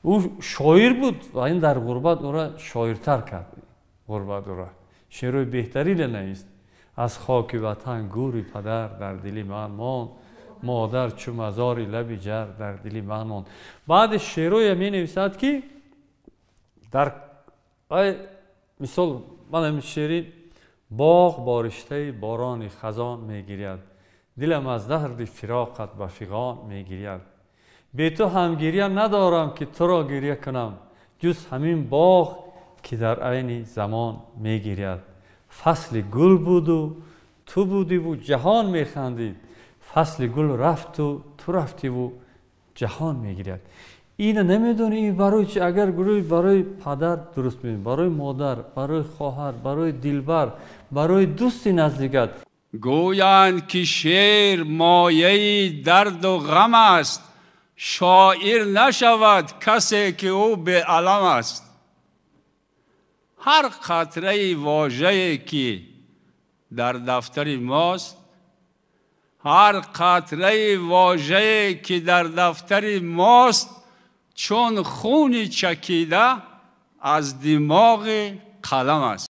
او شاعر بود و این در غربت او را شاعرتر کرد. غربت او را شعرهای بهتری نوشت. از خاک وطن گوری پدر در دلی من ماند، مادر چو مزاری لب جر در دلی من ماند. بعد شعرهای می نویسد که در مثال من همین شعری باغ بارشته باران خزان میگیرد، دلم از درد فراقت به فغان میگیرد. بی تو هم گریه ندارم که تو را گریه کنم، جز همین باغ که در عین زمان میگیرد. فصل گل بود و تو بودی و جهان میخندید، فصل گل رفت و تو رفتی و جهان میگیرد. این نمیدونی این برای چی؟ اگر گروه برای پدر درست می‌کنی، برای مادر، برای خواهر، برای دلبر، برای دوست نزدیکت. گویند که شعر مایه درد و غم است، شاعر نشود کسی که او به علم است. هر قطره واژه‌ای که در دفتر ماست، هر قطره واژه‌ای که در دفتر ماست، چون خون چکیده از دماغ قلم است.